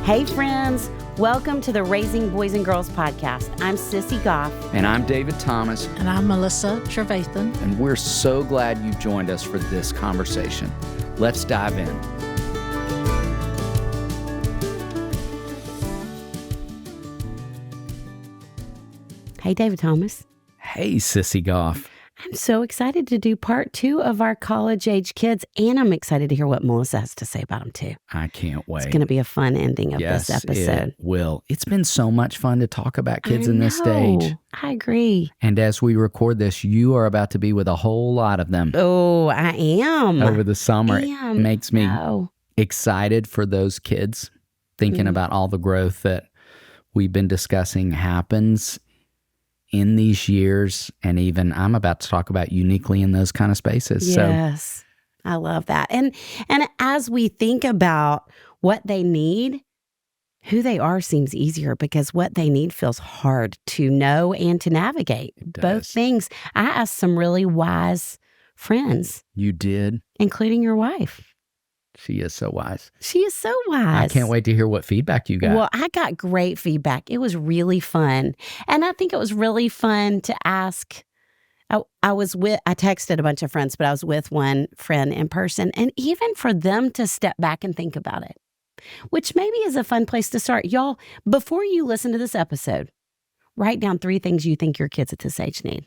Hey friends, welcome to the Raising Boys and Girls podcast. I'm Sissy Goff. And I'm David Thomas. And I'm Melissa Trevathan. And we're so glad you've joined us for this conversation. Let's dive in. Hey, David Thomas. Hey, Sissy Goff. I'm so excited to do part 2 of our college-age kids, and I'm excited to hear what Melissa has to say about them, too. I can't wait. It's going to be a fun ending of this episode. Yes, it will. It's been so much fun to talk about kids in this stage. I agree. And as we record this, you are about to be with a whole lot of them. Oh, I am. Over the summer. It makes me excited for those kids, thinking about all the growth that we've been discussing happens in these years, and even I'm about to talk about uniquely in those kind of spaces. Yes, I love that. And as we think about what they need, who they are seems easier because what they need feels hard to know and to navigate. Both things. I asked some really wise friends. You did? Including your wife. She is so wise. She is so wise. I can't wait to hear what feedback you got. Well, I got great feedback. It was really fun. And I think it was really fun to ask. I texted a bunch of friends, but I was with one friend in person. And even for them to step back and think about it, which maybe is a fun place to start. Y'all, before you listen to this episode, write down 3 things you think your kids at this age need.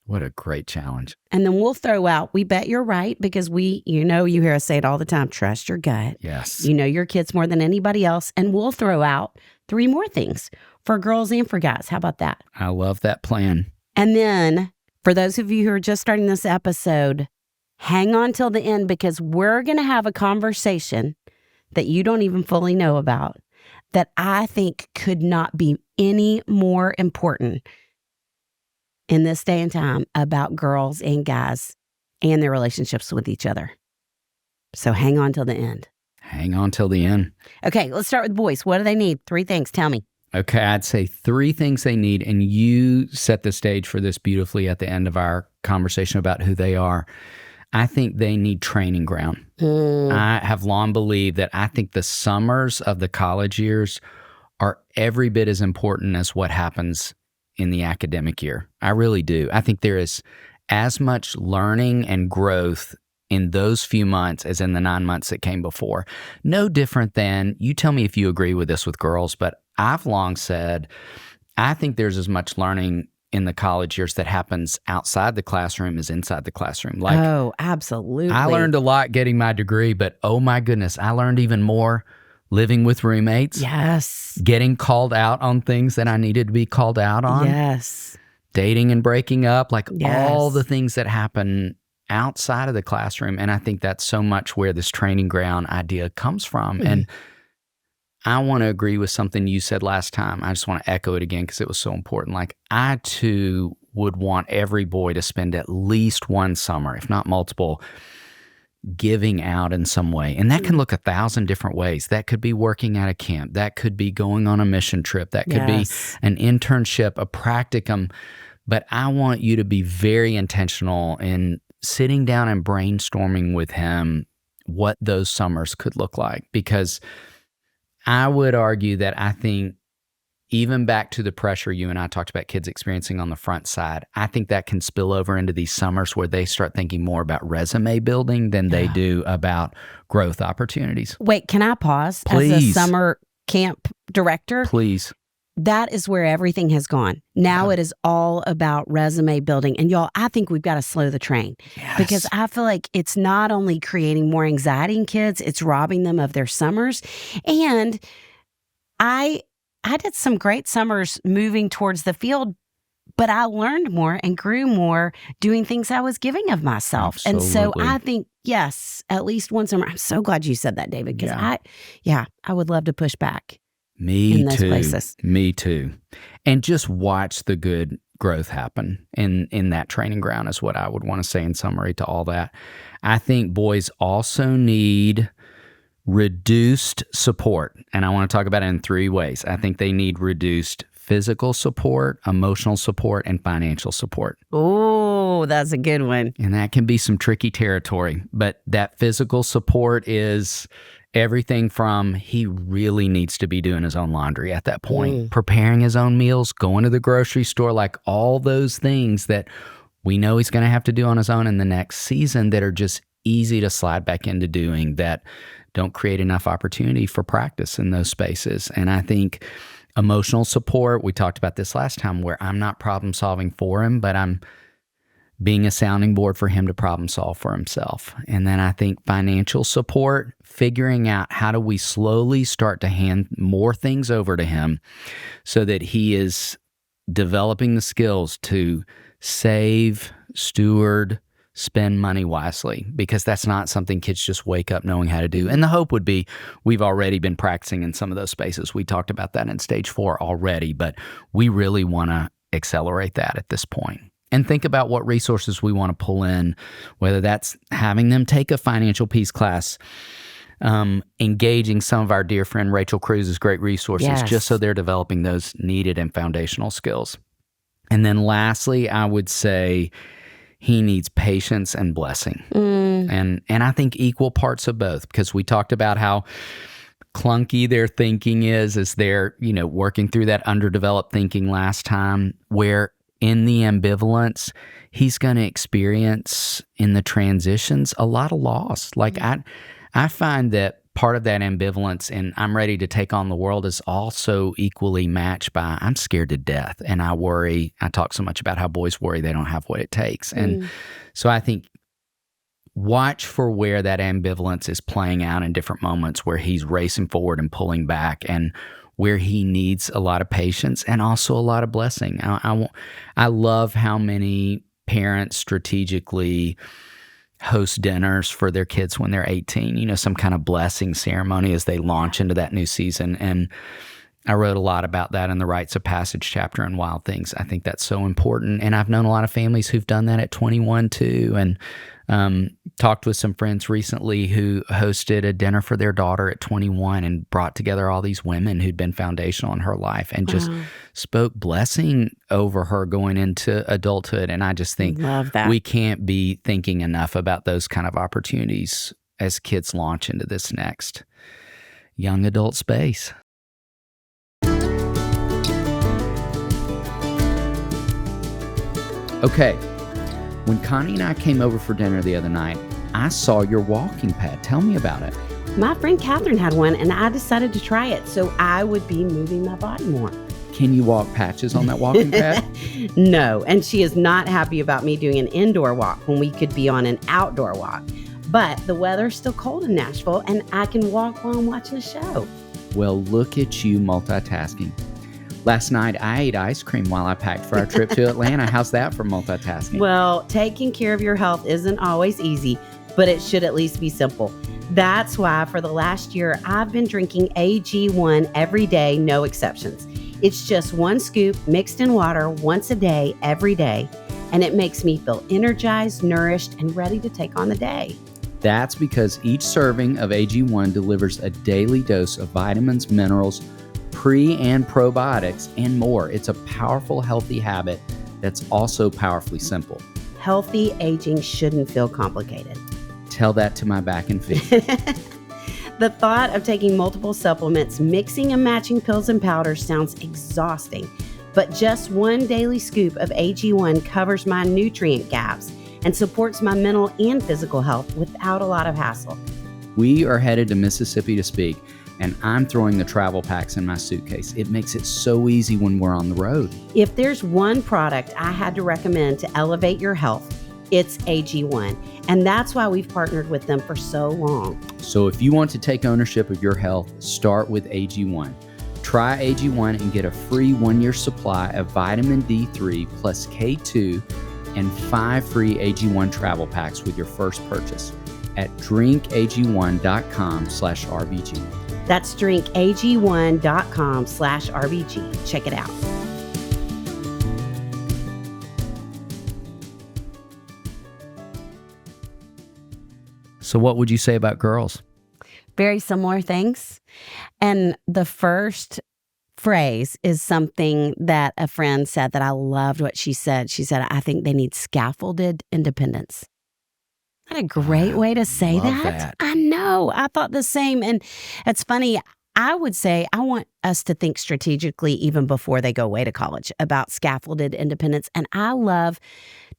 What a great challenge. And then we'll throw out, we bet you're right, because you hear us say it all the time, trust your gut. Yes. You know your kids more than anybody else. And we'll throw out 3 more things for girls and for guys. How about that? I love that plan. And then for those of you who are just starting this episode, hang on till the end, because we're going to have a conversation that you don't even fully know about that I think could not be any more important in this day and time about girls and guys and their relationships with each other. So hang on till the end. Hang on till the end. Okay, let's start with boys. What do they need? 3 things. Tell me. Okay, I'd say 3 things they need, and you set the stage for this beautifully at the end of our conversation about who they are. I think they need training ground. I have long believed that I think the summers of the college years are every bit as important as what happens in the academic year. I really do. I think there is as much learning and growth in those few months as in the 9 months that came before. No different than, you tell me if you agree with this with girls, but I've long said, I think there's as much learning in the college years that happens outside the classroom as inside the classroom. Like, oh, absolutely. I learned a lot getting my degree, but oh my goodness, I learned even more living with roommates. Yes. Getting called out on things that I needed to be called out on. Yes. Dating and breaking up, like all the things that happen outside of the classroom. And I think that's so much where this training ground idea comes from. And I want to agree with something you said last time. I just want to echo it again because it was so important. Like, I too would want every boy to spend at least one summer, if not multiple, giving out in some way. And that can look 1,000 different ways. That could be working at a camp. That could be going on a mission trip. That could be an internship, a practicum. But I want you to be very intentional in sitting down and brainstorming with him what those summers could look like. Because I would argue that I think even back to the pressure you and I talked about kids experiencing on the front side, I think that can spill over into these summers where they start thinking more about resume building than they do about growth opportunities. Wait, can I pause? Please. As a summer camp director? Please. That is where everything has gone. Now it is all about resume building. And y'all, I think we've got to slow the train. Yes. Because I feel like it's not only creating more anxiety in kids, it's robbing them of their summers. And I did some great summers moving towards the field, but I learned more and grew more doing things I was giving of myself. Absolutely. And so I think, yes, at least one summer. I'm so glad you said that, David, because I would love to push back. Me in those too. Places. Me too. And just watch the good growth happen in that training ground is what I would want to say in summary to all that. I think boys also need reduced support. And I want to talk about it in 3 ways. I think they need reduced physical support, emotional support, and financial support. Oh, that's a good one. And that can be some tricky territory. But that physical support is Everything from he really needs to be doing his own laundry at that point, preparing his own meals, going to the grocery store, like all those things that we know he's going to have to do on his own in the next season that are just easy to slide back into doing, that don't create enough opportunity for practice in those spaces. And I think emotional support, we talked about this last time, where I'm not problem solving for him, but I'm being a sounding board for him to problem solve for himself. And then I think financial support, figuring out how do we slowly start to hand more things over to him so that he is developing the skills to save, steward, spend money wisely, because that's not something kids just wake up knowing how to do. And the hope would be we've already been practicing in some of those spaces. We talked about that in stage 4 already, but we really want to accelerate that at this point. And think about what resources we want to pull in, whether that's having them take a financial peace class, engaging some of our dear friend Rachel Cruz's great resources, just so they're developing those needed and foundational skills. And then lastly, I would say he needs patience and blessing. And I think equal parts of both, because we talked about how clunky their thinking is as they're, working through that underdeveloped thinking last time, where in the ambivalence, he's going to experience in the transitions a lot of loss. Like I find that part of that ambivalence and I'm ready to take on the world is also equally matched by I'm scared to death and I worry. I talk so much about how boys worry they don't have what it takes. And so I think watch for where that ambivalence is playing out in different moments where he's racing forward and pulling back, and where he needs a lot of patience and also a lot of blessing. I love how many parents strategically host dinners for their kids when they're 18, some kind of blessing ceremony as they launch into that new season. And I wrote a lot about that in the Rites of Passage chapter in Wild Things. I think that's so important. And I've known a lot of families who've done that at 21 too. And talked with some friends recently who hosted a dinner for their daughter at 21 and brought together all these women who'd been foundational in her life and just spoke blessing over her going into adulthood. And I just think we can't be thinking enough about those kind of opportunities as kids launch into this next young adult space. Okay. When Connie and I came over for dinner the other night, I saw your walking pad. Tell me about it. My friend Catherine had one, and I decided to try it so I would be moving my body more. Can you walk patches on that walking pad? No, and she is not happy about me doing an indoor walk when we could be on an outdoor walk. But the weather's still cold in Nashville, and I can walk while I'm watching a show. Well, look at you multitasking. Last night, I ate ice cream while I packed for our trip to Atlanta. How's that for multitasking? Well, taking care of your health isn't always easy, but it should at least be simple. That's why for the last year, I've been drinking AG1 every day, no exceptions. It's just 1 scoop mixed in water once a day, every day, and it makes me feel energized, nourished, and ready to take on the day. That's because each serving of AG1 delivers a daily dose of vitamins, minerals, pre- and probiotics, and more. It's a powerful, healthy habit that's also powerfully simple. Healthy aging shouldn't feel complicated. Tell that to my back and feet. The thought of taking multiple supplements, mixing and matching pills and powders sounds exhausting, but just 1 daily scoop of AG1 covers my nutrient gaps and supports my mental and physical health without a lot of hassle. We are headed to Mississippi to speak, and I'm throwing the travel packs in my suitcase. It makes it so easy when we're on the road. If there's one product I had to recommend to elevate your health, it's AG1. And that's why we've partnered with them for so long. So if you want to take ownership of your health, start with AG1. Try AG1 and get a free 1-year supply of vitamin D3 plus K2 and 5 free AG1 travel packs with your first purchase at drinkag1.com/RBG. That's drinkag1.com/RBG. Check it out. So what would you say about girls? Very similar things. And the first phrase is something that a friend said that I loved what she said. She said, I think they need scaffolded independence. What a great way to say love that. I know. I thought the same. And it's funny. I would say I want us to think strategically even before they go away to college about scaffolded independence. And I love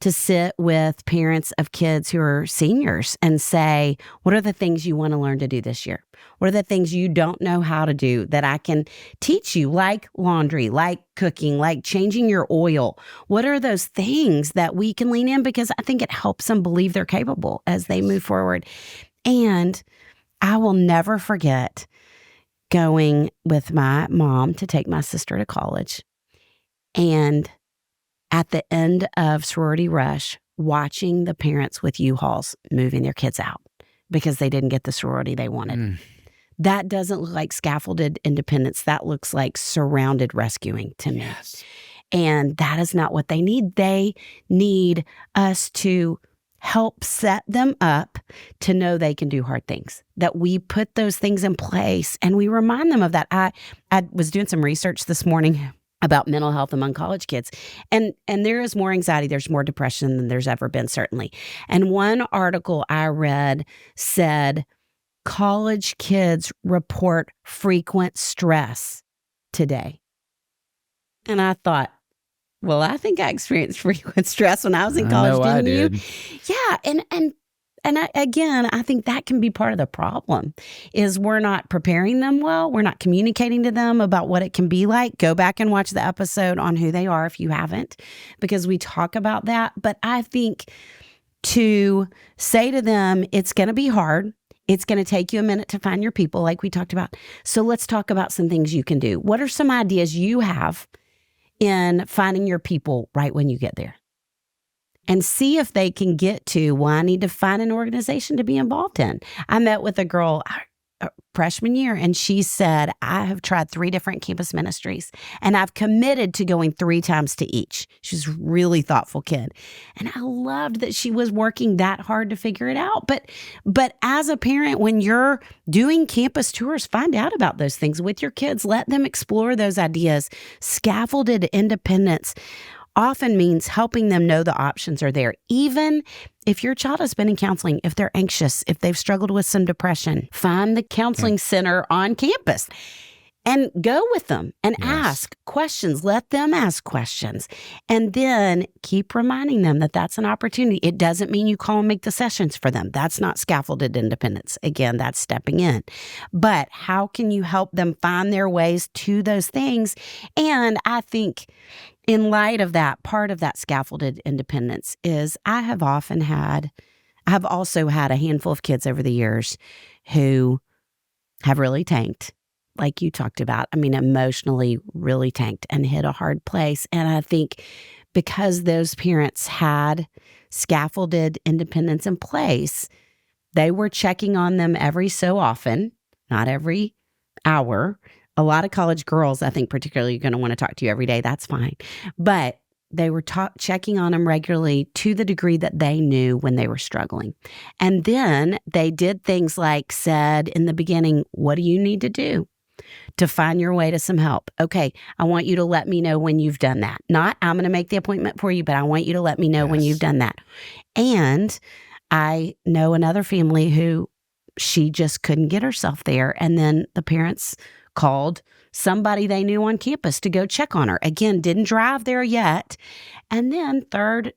to sit with parents of kids who are seniors and say, what are the things you want to learn to do this year? What are the things you don't know how to do that I can teach you, like laundry, like cooking, like changing your oil? What are those things that we can lean in? Because I think it helps them believe they're capable as they move forward. And I will never forget going with my mom to take my sister to college. And at the end of sorority rush, watching the parents with U-Hauls moving their kids out because they didn't get the sorority they wanted. That doesn't look like scaffolded independence. That looks like surrounded rescuing to me. Yes. And that is not what they need. They need us to help set them up to know they can do hard things, that we put those things in place and we remind them of that. I was doing some research this morning about mental health among college kids. And there is more anxiety, there's more depression than there's ever been, certainly. And one article I read said, college kids report frequent stress today. And I thought, well, I think I experienced frequent stress when I was in college, didn't you? Did. Yeah, again, I think that can be part of the problem is we're not preparing them well. We're not communicating to them about what it can be like. Go back and watch the episode on who they are if you haven't, because we talk about that. But I think to say to them, it's going to be hard. It's going to take you a minute to find your people, like we talked about. So let's talk about some things you can do. What are some ideas you have in finding your people right when you get there? And see if they can get to, well, I need to find an organization to be involved in. I met with a girl freshman year, and she said, I have tried 3 different campus ministries, and I've committed to going 3 times to each. She's a really thoughtful kid. And I loved that she was working that hard to figure it out. But as a parent, when you're doing campus tours, find out about those things with your kids. Let them explore those ideas. Scaffolded independence often means helping them know the options are there. Even if your child has been in counseling, if they're anxious, if they've struggled with some depression, find the counseling center on campus and go with them and ask questions. Let them ask questions. And then keep reminding them that that's an opportunity. It doesn't mean you call and make the sessions for them. That's not scaffolded independence. Again, that's stepping in. But how can you help them find their ways to those things? And I think in light of that, part of that scaffolded independence is I have also had a handful of kids over the years who have really tanked, like you talked about. I mean, emotionally really tanked and hit a hard place. And I think because those parents had scaffolded independence in place, they were checking on them every so often, not every hour. A lot of college girls, I think particularly, are going to want to talk to you every day. That's fine. But they were checking on them regularly to the degree that they knew when they were struggling. And then they did things like said in the beginning, what do you need to do to find your way to some help? Okay, I want you to let me know when you've done that. Not, I'm going to make the appointment for you, but I want you to let me know when you've done that. And I know another family who she just couldn't get herself there. And then the parents called somebody they knew on campus to go check on her. Again, didn't drive there yet. And then third,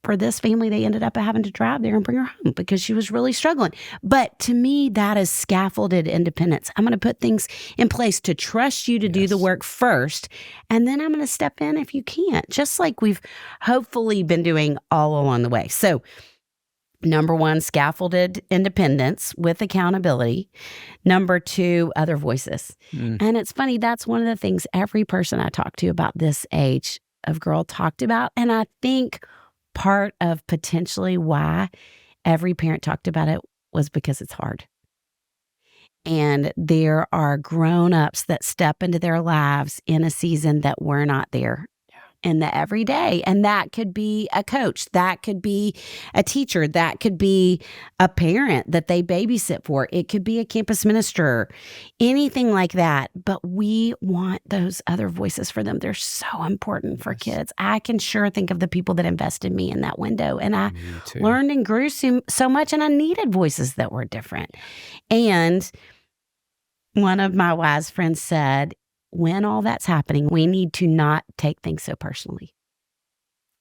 for this family, they ended up having to drive there and bring her home because she was really struggling. But to me, that is scaffolded independence. I'm going to put things in place to trust you to do the work first, and then I'm going to step in if you can't, just like we've hopefully been doing all along the way. So number 1, scaffolded independence with accountability. Number 2, other voices. And it's funny, that's one of the things every person I talked to about this age of girl talked about. And I think part of potentially why every parent talked about it was because it's hard. And there are grown-ups that step into their lives in a season that were not there in the everyday. And that could be a coach, that could be a teacher, that could be a parent that they babysit for. It could be a campus minister, anything like that. But we want those other voices for them. They're so important for kids. I can sure think of the people that invested me in that window. And I learned and grew so much, and I needed voices that were different. And one of my wise friends said, when all that's happening, we need to not take things so personally.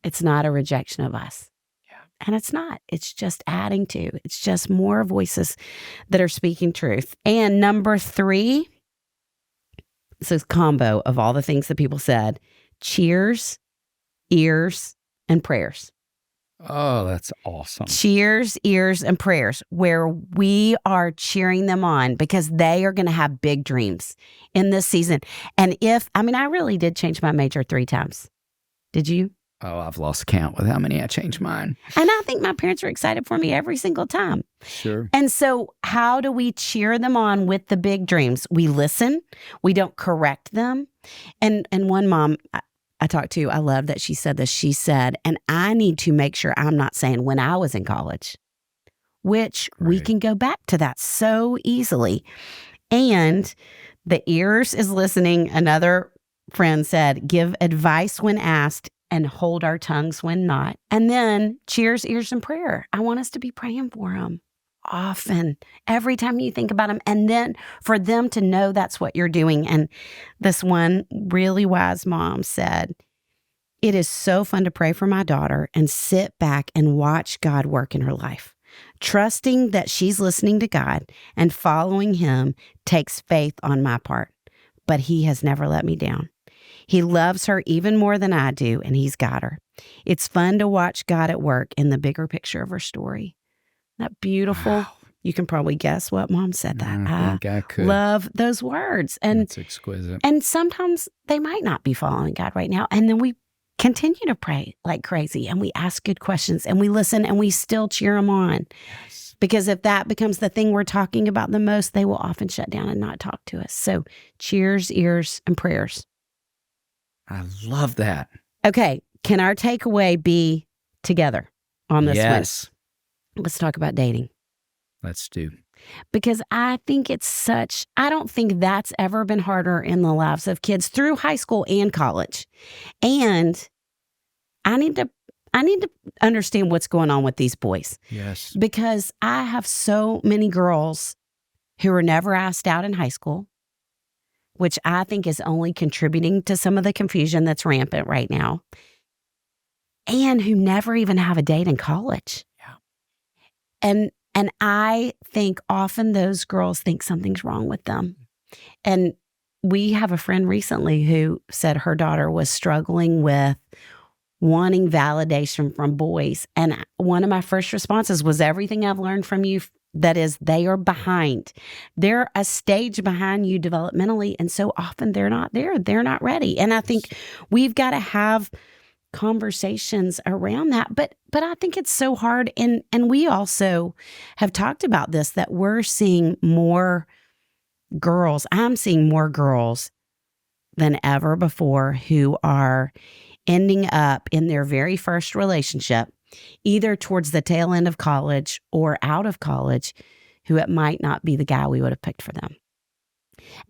It's not a rejection of us. Yeah. And it's not. It's just adding to. It's just more voices that are speaking truth. And number 3, this is a combo of all the things that people said: cheers, ears, and prayers. Oh, that's awesome. Cheers, ears, and prayers, where we are cheering them on because they are going to have big dreams in this season. And I really did change my major 3 times. Did you? Oh, I've lost count with how many I changed mine. And I think my parents are excited for me every single time. Sure. And so how do we cheer them on with the big dreams? We listen. We don't correct them. And one mom I talked to, I love that she said this. She said, and I need to make sure I'm not saying when I was in college, which we can go back to that so easily. And the ears is listening. Another friend said, give advice when asked and hold our tongues when not. And then cheers, ears, and prayer. I want us to be praying for them often, every time you think about them, and then for them to know that's what you're doing. And this one really wise mom said, it is so fun to pray for my daughter and sit back and watch God work in her life. Trusting that she's listening to God and following him takes faith on my part, but he has never let me down. He loves her even more than I do, and he's got her. It's fun to watch God at work in the bigger picture of her story. That beautiful. Wow. You can probably guess what mom said that. I think I could. Love those words. And it's exquisite. And sometimes they might not be following God right now. And then we continue to pray like crazy, and we ask good questions, and we listen, and we still cheer them on. Yes. Because if that becomes the thing we're talking about the most, they will often shut down and not talk to us. So cheers, ears, and prayers. I love that. Okay. Can our takeaway be together on this one? Yes. Let's talk about dating. Let's do. Because I think I don't think that's ever been harder in the lives of kids through high school and college. And I need to understand what's going on with these boys. Yes. Because I have so many girls who were never asked out in high school, which I think is only contributing to some of the confusion that's rampant right now, and who never even have a date in college. And I think often those girls think something's wrong with them. And we have a friend recently who said her daughter was struggling with wanting validation from boys. And one of my first responses was, everything I've learned from you, that is, they are behind. They're a stage behind you developmentally. And so often they're not there. They're not ready. And I think we've got to have conversations around that. But I think it's so hard. And we also have talked about this, that we're seeing more girls. I'm seeing more girls than ever before who are ending up in their very first relationship, either towards the tail end of college or out of college, who it might not be the guy we would have picked for them.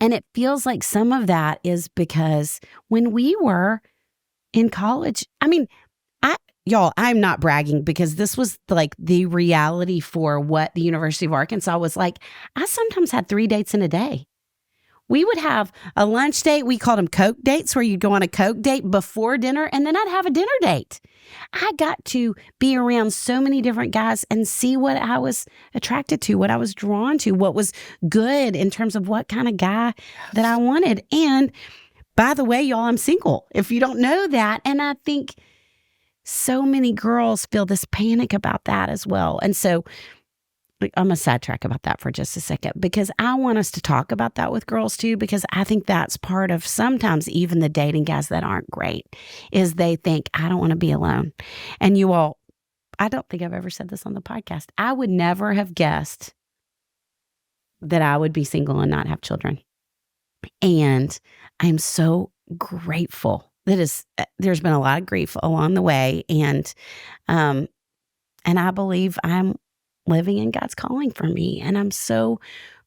And it feels like some of that is because when we were in college, I'm not bragging, because this was like the reality for what the University of Arkansas was like. I sometimes had 3 dates in a day. We would have a lunch date. We called them Coke dates, where you'd go on a Coke date before dinner, and then I'd have a dinner date. I got to be around so many different guys and see what I was attracted to, what I was drawn to, what was good in terms of what kind of guy that I wanted. And by the way, y'all, I'm single, if you don't know that. And I think so many girls feel this panic about that as well. And so I'm going to sidetrack about that for just a second, because I want us to talk about that with girls too, because I think that's part of sometimes even the dating guys that aren't great, is they think, I don't want to be alone. And you all, I don't think I've ever said this on the podcast. I would never have guessed that I would be single and not have children. And I'm so grateful there's been a lot of grief along the way. And I believe I'm living in God's calling for me. And I'm so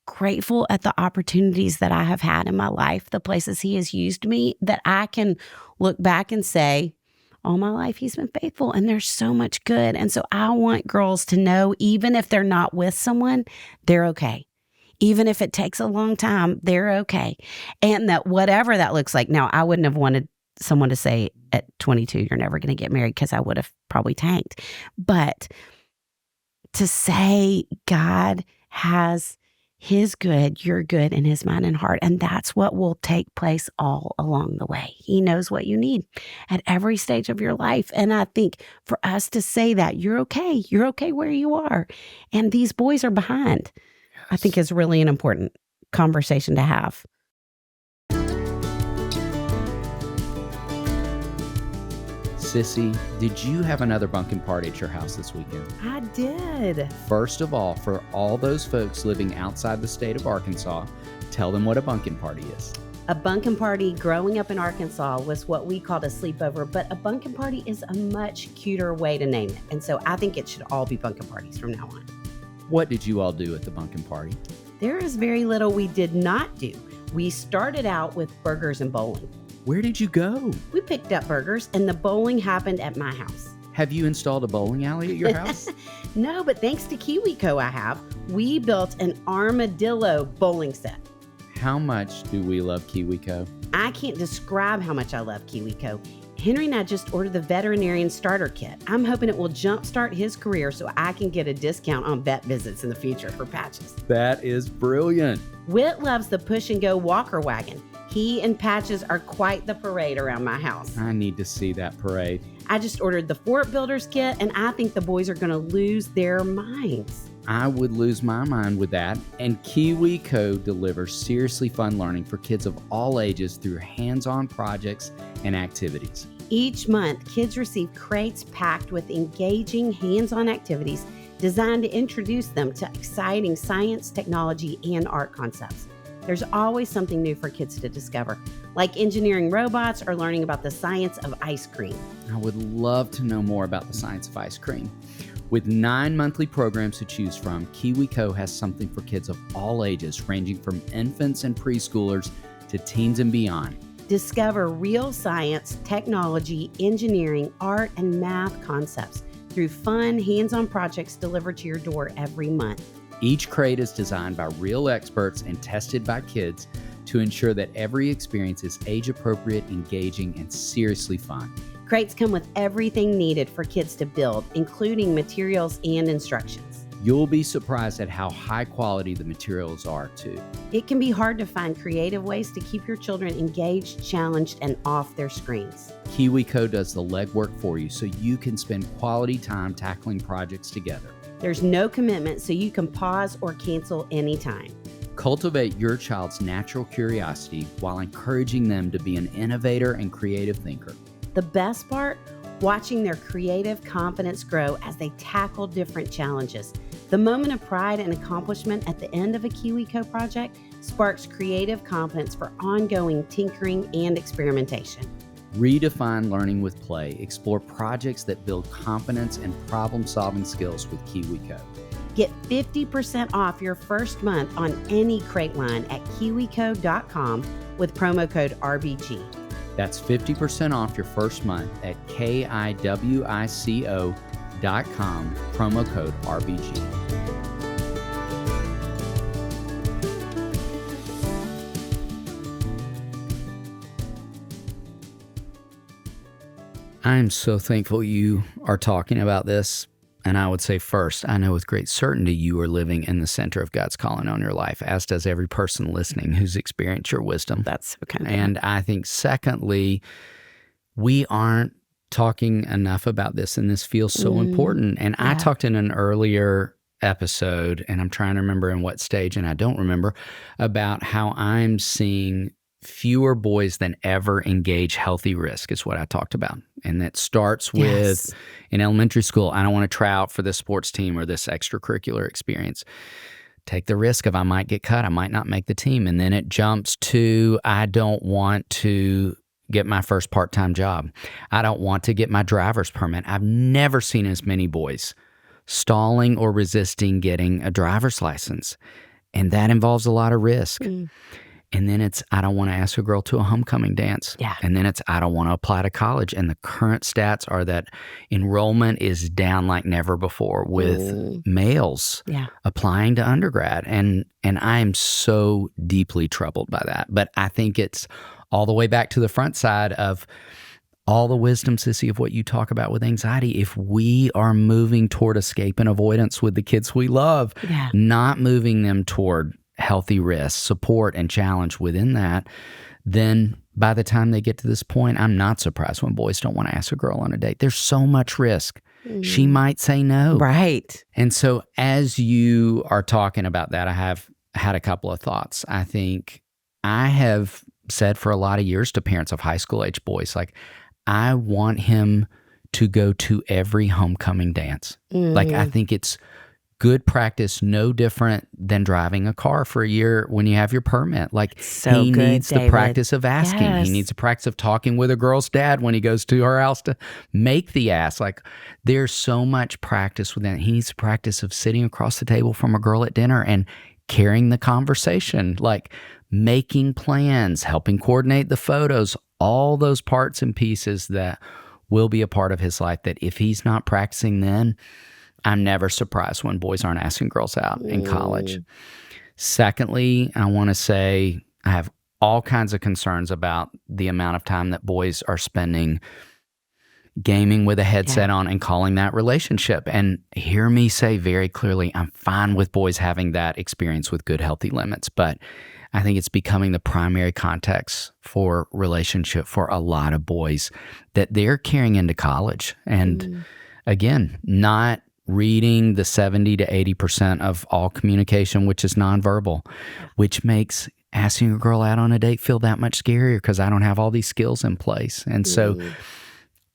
grateful at the opportunities that I have had in my life, the places He has used me, that I can look back and say, all my life He's been faithful, and there's so much good. And so I want girls to know, even if they're not with someone, they're okay. Even if it takes a long time, they're okay. And that whatever that looks like. Now, I wouldn't have wanted someone to say at 22, you're never going to get married, because I would have probably tanked. But to say God has His good, your good in His mind and heart. And that's what will take place all along the way. He knows what you need at every stage of your life. And I think for us to say that you're okay where you are, and these boys are behind, I think is really an important conversation to have. Sissy, did you have another bunkin' party at your house this weekend? I did. First of all, for all those folks living outside the state of Arkansas, tell them what a bunkin' party is. A bunkin' party growing up in Arkansas was what we called a sleepover, but a bunkin' party is a much cuter way to name it. And so I think it should all be bunkin' parties from now on. What did you all do at the bunkin' party? There is very little we did not do. We started out with burgers and bowling. Where did you go? We picked up burgers, and the bowling happened at my house. Have you installed a bowling alley at your house? No, but thanks to KiwiCo we built an armadillo bowling set. How much do we love KiwiCo? I can't describe how much I love KiwiCo. Henry and I just ordered the veterinarian starter kit. I'm hoping it will jumpstart his career so I can get a discount on vet visits in the future for Patches. That is brilliant. Whit loves the push and go walker wagon. He and Patches are quite the parade around my house. I need to see that parade. I just ordered the fort builders kit, and I think the boys are going to lose their minds. I would lose my mind with that. And KiwiCo delivers seriously fun learning for kids of all ages through hands-on projects and activities. Each month, kids receive crates packed with engaging hands-on activities designed to introduce them to exciting science, technology, and art concepts. There's always something new for kids to discover, like engineering robots or learning about the science of ice cream. I would love to know more about the science of ice cream. With 9 monthly programs to choose from, KiwiCo has something for kids of all ages, ranging from infants and preschoolers to teens and beyond. Discover real science, technology, engineering, art, and math concepts through fun, hands-on projects delivered to your door every month. Each crate is designed by real experts and tested by kids to ensure that every experience is age-appropriate, engaging, and seriously fun. Crates come with everything needed for kids to build, including materials and instructions. You'll be surprised at how high quality the materials are, too. It can be hard to find creative ways to keep your children engaged, challenged, and off their screens. KiwiCo does the legwork for you so you can spend quality time tackling projects together. There's no commitment, so you can pause or cancel anytime. Cultivate your child's natural curiosity while encouraging them to be an innovator and creative thinker. The best part? Watching their creative confidence grow as they tackle different challenges. The moment of pride and accomplishment at the end of a KiwiCo project sparks creative confidence for ongoing tinkering and experimentation. Redefine learning with play. Explore projects that build confidence and problem-solving skills with KiwiCo. Get 50% off your first month on any crate line at KiwiCo.com with promo code RBG. That's 50% off your first month at KiwiCo.com, promo code RBG. I'm so thankful you are talking about this. And I would say first, I know with great certainty you are living in the center of God's calling on your life, as does every person listening who's experienced your wisdom. That's so kind of And I think secondly, we aren't talking enough about this, and this feels so important. And I talked in an earlier episode, and I'm trying to remember in what stage, and I don't remember, about how I'm seeing fewer boys than ever engage healthy risk is what I talked about. And that starts with in elementary school, I don't want to try out for this sports team or this extracurricular experience. Take the risk of I might get cut, I might not make the team. And then it jumps to I don't want to get my first part-time job. I don't want to get my driver's permit. I've never seen as many boys stalling or resisting getting a driver's license. And that involves a lot of risk. And then it's, I don't want to ask a girl to a homecoming dance. Yeah. And then it's, I don't want to apply to college. And the current stats are that enrollment is down like never before with males applying to undergrad. And I am so deeply troubled by that. But I think it's all the way back to the front side of all the wisdom, Sissy, of what you talk about with anxiety. If we are moving toward escape and avoidance with the kids we love, not moving them toward healthy risk, support, and challenge within that, then by the time they get to this point, I'm not surprised when boys don't want to ask a girl on a date. There's so much risk. She might say no. Right. And so as you are talking about that, I have had a couple of thoughts. I think I have said for a lot of years to parents of high school age boys, like, I want him to go to every homecoming dance. Like, I think it's good practice, no different than driving a car for a year when you have your permit. Like, so he good, needs David. the practice of asking. Yes. He needs the practice of talking with a girl's dad when he goes to her house to make the ask. Like, there's so much practice with that. He needs the practice of sitting across the table from a girl at dinner and carrying the conversation, like making plans, helping coordinate the photos, all those parts and pieces that will be a part of his life that if he's not practicing then, I'm never surprised when boys aren't asking girls out in college. Secondly, I want to say I have all kinds of concerns about the amount of time that boys are spending gaming with a headset on and calling that relationship. And hear me say very clearly, I'm fine with boys having that experience with good, healthy limits, but I think it's becoming the primary context for relationship for a lot of boys that they're carrying into college. And again, not reading the 70 to 80% of all communication, which is nonverbal, which makes asking a girl out on a date feel that much scarier because I don't have all these skills in place. And so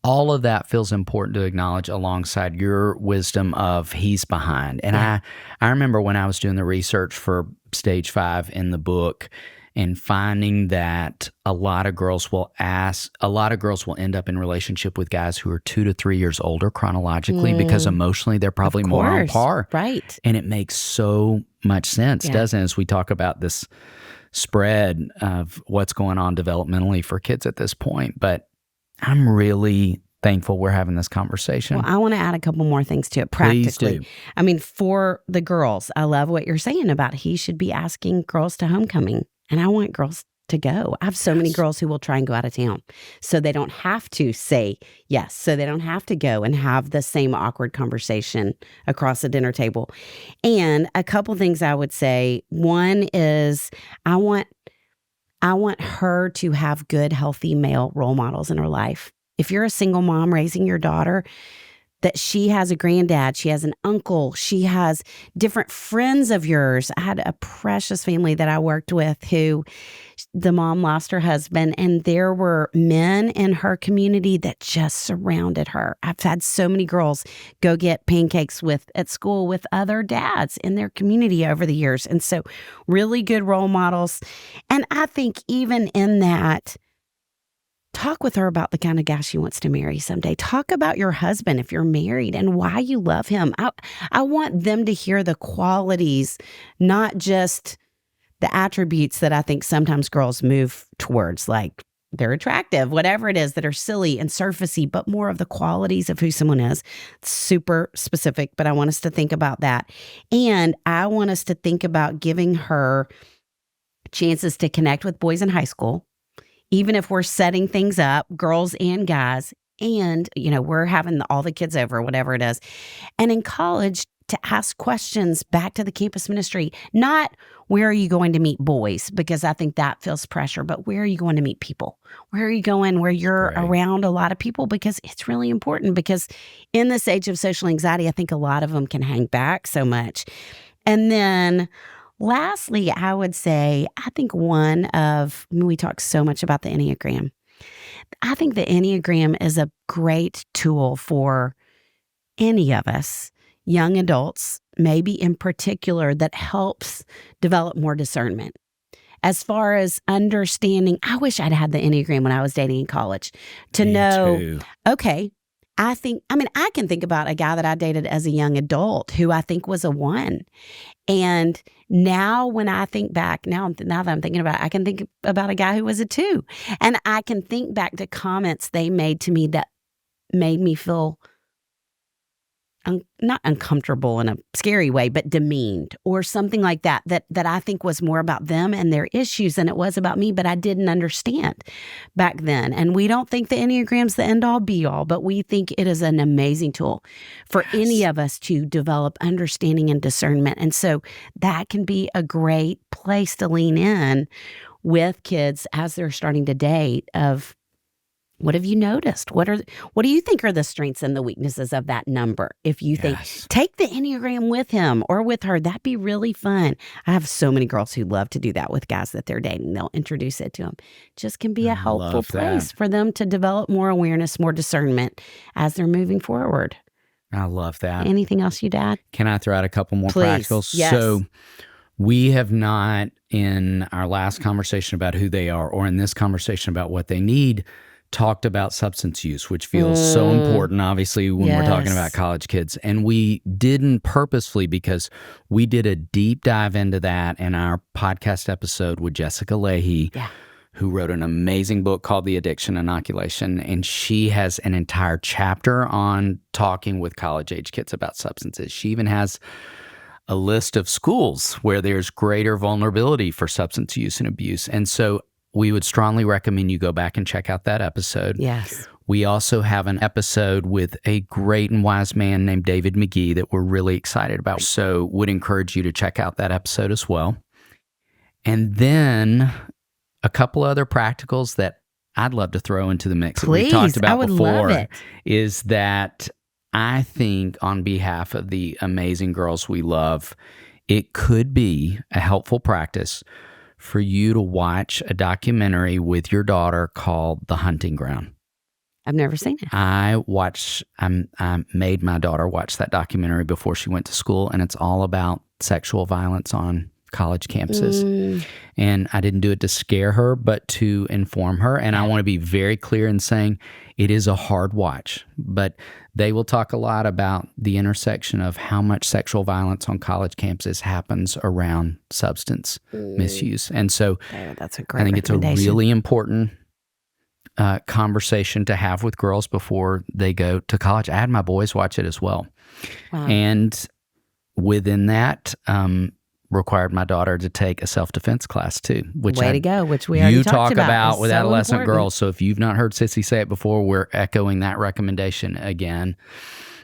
all of that feels important to acknowledge alongside your wisdom of he's behind. And I remember when I was doing the research for stage 5 in the book and finding that a lot of girls will end up in relationship with guys who are 2 to 3 years older chronologically because emotionally they're probably more on par. Right. And it makes so much sense, doesn't it? As we talk about this spread of what's going on developmentally for kids at this point. But I'm really thankful we're having this conversation. Well, I want to add a couple more things to it practically. Please do. I mean, for the girls, I love what you're saying about he should be asking girls to homecoming. And I want girls to go. I have so many girls who will try and go out of town so they don't have to say yes. So they don't have to go and have the same awkward conversation across the dinner table. And a couple things I would say. One is I want her to have good, healthy male role models in her life. If you're a single mom raising your daughter, that she has a granddad, she has an uncle, she has different friends of yours. I had a precious family that I worked with who the mom lost her husband, and there were men in her community that just surrounded her. I've had so many girls go get pancakes at school with other dads in their community over the years. And so really good role models. And I think even in that, talk with her about the kind of guy she wants to marry someday. Talk about your husband if you're married and why you love him. I want them to hear the qualities, not just the attributes that I think sometimes girls move towards, like they're attractive, whatever it is, that are silly and surfacey, but more of the qualities of who someone is. It's super specific, but I want us to think about that. And I want us to think about giving her chances to connect with boys in high school, even if we're setting things up, girls and guys, and, we're having all the kids over, whatever it is. And in college, to ask questions back to the campus ministry, not where are you going to meet boys, because I think that feels pressure, but where are you going to meet people? Where are you going where you're around a lot of people? Because it's really important, because in this age of social anxiety, I think a lot of them can hang back so much. And then lastly, I would say, I think we talk so much about the Enneagram. I think the Enneagram is a great tool for any of us, young adults, maybe in particular, that helps develop more discernment. as far as understanding. I wish I'd had the Enneagram when I was dating in college to know, too. Okay, I can think about a guy that I dated as a young adult who I think was a 1. And now when I think back, now that I'm thinking about it, I can think about a guy who was a 2. And I can think back to comments they made to me that made me feel not uncomfortable in a scary way, but demeaned or something like that I think was more about them and their issues than it was about me, but I didn't understand back then. And we don't think the Enneagram's the end-all be-all, but we think it is an amazing tool for any of us to develop understanding and discernment. And so that can be a great place to lean in with kids as they're starting to date of, what have you noticed? What do you think are the strengths and the weaknesses of that number? If you think, take the Enneagram with him or with her, that'd be really fun. I have so many girls who love to do that with guys that they're dating. They'll introduce it to them. Just can be a helpful place for them to develop more awareness, more discernment as they're moving forward. I love that. Anything else you'd add? Can I throw out a couple more Please. practicals? Yes. So we have not, in our last conversation about who they are or in this conversation about what they need, talked about substance use, which feels so important, obviously, when we're talking about college kids. And we didn't purposefully, because we did a deep dive into that in our podcast episode with Jessica Leahy, who wrote an amazing book called The Addiction Inoculation. And she has an entire chapter on talking with college-age kids about substances. She even has a list of schools where there's greater vulnerability for substance use and abuse. And so we would strongly recommend you go back and check out that episode. Yes. We also have an episode with a great and wise man named David McGee that we're really excited about. So would encourage you to check out that episode as well. And then a couple other practicals that I'd love to throw into the mix that we talked about before is that I think on behalf of the amazing girls we love, it could be a helpful practice for you to watch a documentary with your daughter called The Hunting Ground. I've never seen it. I made my daughter watch that documentary before she went to school, and it's all about sexual violence on college campuses. And I didn't do it to scare her, but to inform her. And I want to be very clear in saying it is a hard watch, but they will talk a lot about the intersection of how much sexual violence on college campuses happens around substance misuse. And so that's a great I think it's a really important conversation to have with girls before they go to college. I had my boys watch it as well. Wow. And within that, required my daughter to take a self-defense class too, which Way to go, which we already talked about with so adolescent important. girls. So if you've not heard Sissy say it before, we're echoing that recommendation again.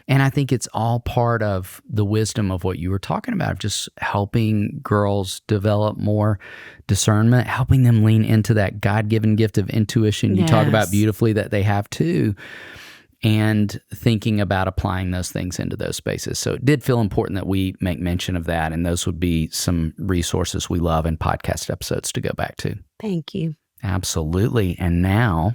And I think it's all part of the wisdom of what you were talking about, of just helping girls develop more discernment, helping them lean into that God-given gift of intuition you talk about beautifully that they have too, and thinking about applying those things into those spaces. So it did feel important that we make mention of that, and those would be some resources we love and podcast episodes to go back to. Thank you. Absolutely. And now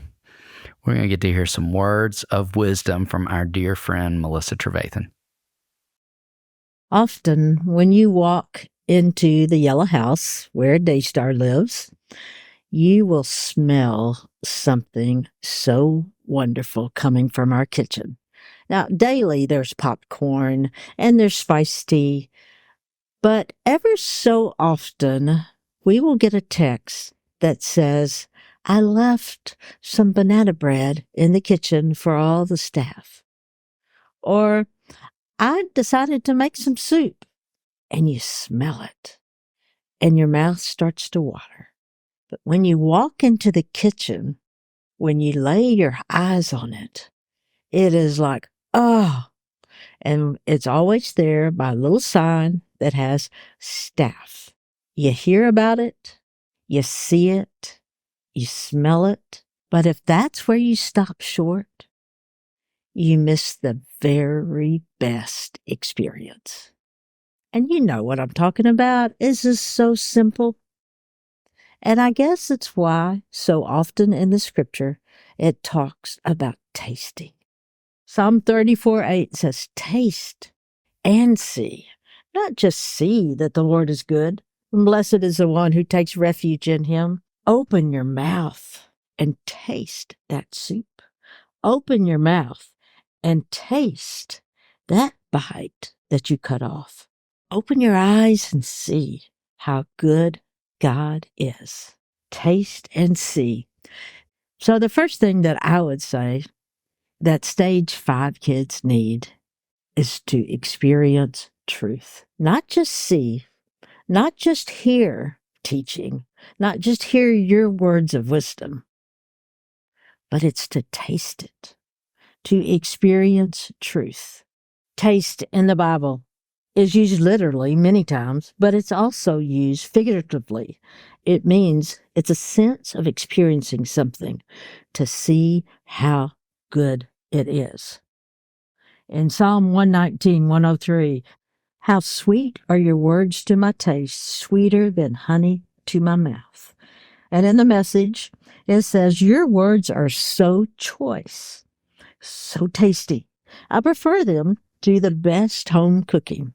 we're going to get to hear some words of wisdom from our dear friend, Melissa Trevathan. Often when you walk into the yellow house where Daystar lives, you will smell something so wonderful coming from our kitchen. Now, daily there's popcorn and there's spiced tea, but ever so often we will get a text that says, I left some banana bread in the kitchen for all the staff. Or I decided to make some soup, and you smell it, and your mouth starts to water. But when you walk into the kitchen, when you lay your eyes on it, it is like, oh, and it's always there by a little sign that has staff. You hear about it, you see it, you smell it, but if that's where you stop short, you miss the very best experience. And you know what I'm talking about. It's just so simple. And I guess it's why so often in the scripture it talks about tasting. Psalm 34:8 says, taste and see. Not just see that the Lord is good, Blessed is the one who takes refuge in him. Open your mouth and taste that soup. Open your mouth and taste that bite that you cut off. Open your eyes and see how good God is. Taste and see. So the first thing that I would say that stage 5 kids need is to experience truth. Not just see, not just hear teaching, not just hear your words of wisdom, but it's to taste it, to experience truth. Taste in the Bible is used literally many times, but it's also used figuratively. It means it's a sense of experiencing something, to see how good it is. In Psalm 119, 103, how sweet are your words to my taste, sweeter than honey to my mouth. And in the Message, it says, your words are so choice, so tasty. I prefer them to the best home cooking.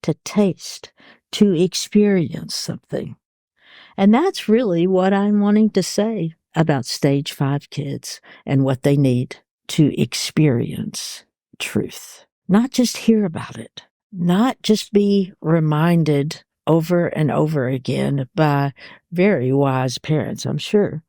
To taste, to experience something. And that's really what I'm wanting to say about stage 5 kids and what they need to experience truth. Not just hear about it, not just be reminded over and over again by very wise parents, I'm sure,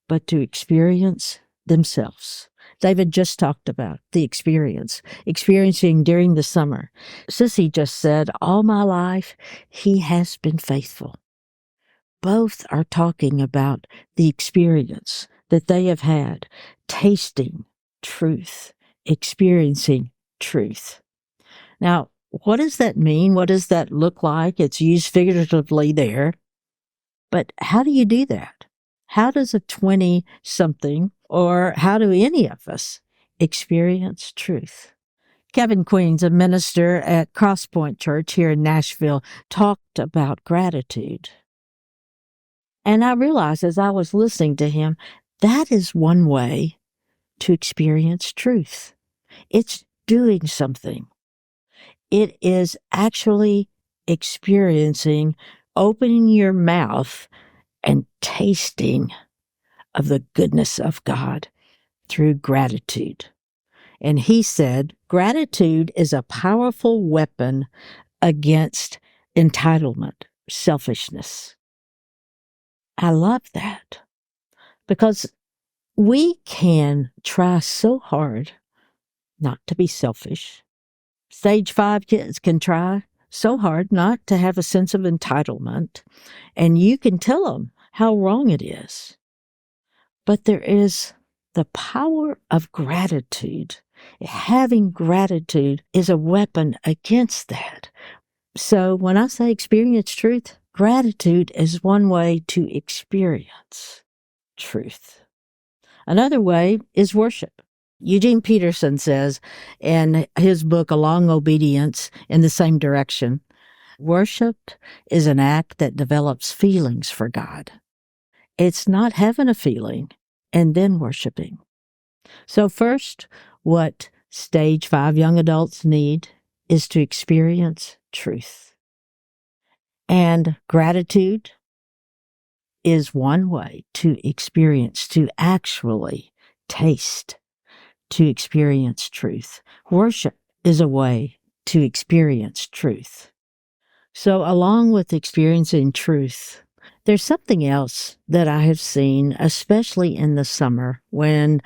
but to experience themselves. David just talked about the experiencing during the summer. Sissy just said, all my life, he has been faithful. Both are talking about the experience that they have had, tasting truth, experiencing truth. Now, what does that mean? What does that look like? It's used figuratively there. But how do you do that? How does a 20-something, or how do any of us experience truth? Kevin Queens, a minister at Crosspoint Church here in Nashville, talked about gratitude. And I realized as I was listening to him, that is one way to experience truth. It's doing something. It is actually experiencing, opening your mouth and tasting of the goodness of God through gratitude. And he said, gratitude is a powerful weapon against entitlement, selfishness. I love that because we can try so hard not to be selfish. Stage 5 kids can try so hard not to have a sense of entitlement, and you can tell them how wrong it is. But there is the power of gratitude. Having gratitude is a weapon against that. So when I say experience truth, gratitude is one way to experience truth. Another way is worship. Eugene Peterson says in his book, A Long Obedience in the Same Direction, worship is an act that develops feelings for God. It's not having a feeling and then worshiping. So first, what stage 5 young adults need is to experience truth. And gratitude is one way to experience, to actually taste, to experience truth. Worship is a way to experience truth. So along with experiencing truth, there's something else that I have seen, especially in the summer when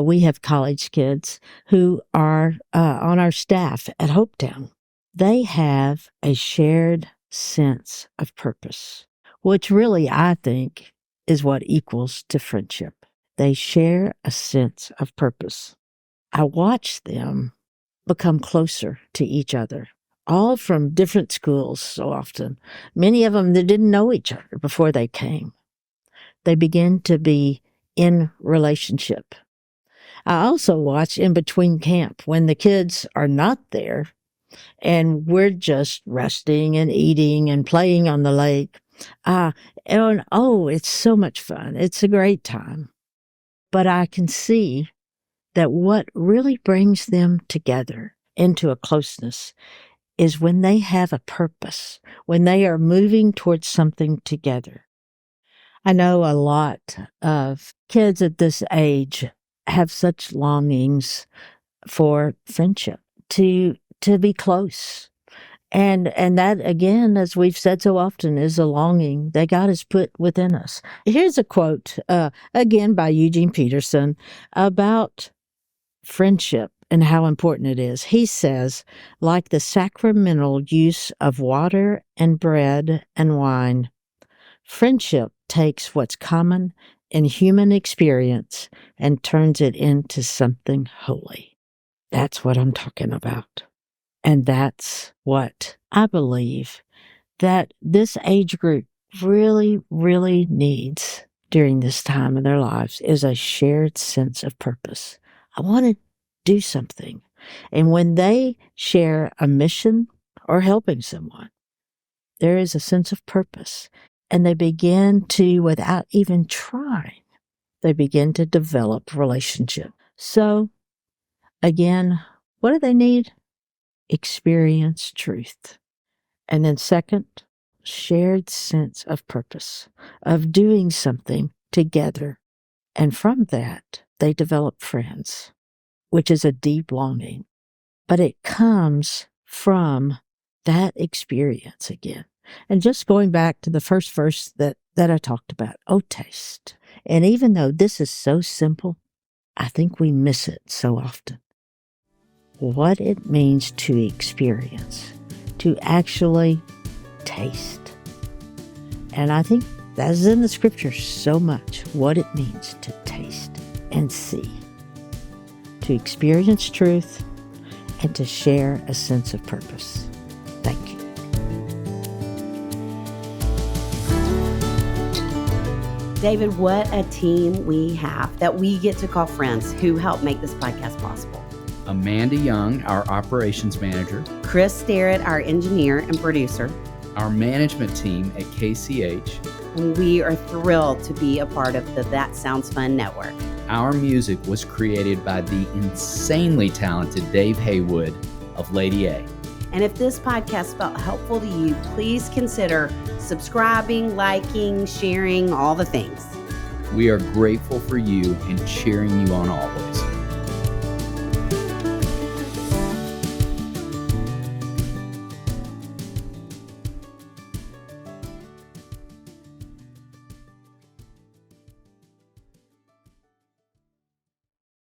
we have college kids who are on our staff at Hopetown. They have a shared sense of purpose, which really I think is what equals to friendship. They share a sense of purpose. I watch them become closer to each other, all from different schools so often. Many of them that didn't know each other before they came. They begin to be in relationship. I also watch in between camp when the kids are not there and we're just resting and eating and playing on the lake. It's so much fun. It's a great time. But I can see that what really brings them together into a closeness is when they have a purpose, when they are moving towards something together. I know a lot of kids at this age have such longings for friendship, to be close. And that, again, as we've said so often, is a longing that God has put within us. Here's a quote, again, by Eugene Peterson about friendship and how important it is. He says, like the sacramental use of water and bread and wine, friendship takes what's common in human experience and turns it into something holy. That's what I'm talking about. And that's what I believe that this age group really, really needs during this time in their lives is a shared sense of purpose. I want to do something. And when they share a mission or helping someone, there is a sense of purpose. And they begin to, without even trying, they begin to develop relationship. So, again, what do they need? Experience truth. And then second, shared sense of purpose, of doing something together. And from that, they develop friends, which is a deep longing. But it comes from that experience again. And just going back to the first verse that I talked about, oh, taste. And even though this is so simple, I think we miss it so often. What it means to experience, to actually taste. And I think that is in the scriptures so much, what it means to taste and see, to experience truth, and to share a sense of purpose. Thank you. David, what a team we have that we get to call friends who help make this podcast possible. Amanda Young, our operations manager. Chris Starrett, our engineer and producer. Our management team at KCH. And we are thrilled to be a part of the That Sounds Fun network. Our music was created by the insanely talented Dave Haywood of Lady A. And if this podcast felt helpful to you, please consider subscribing, liking, sharing, all the things. We are grateful for you and cheering you on always.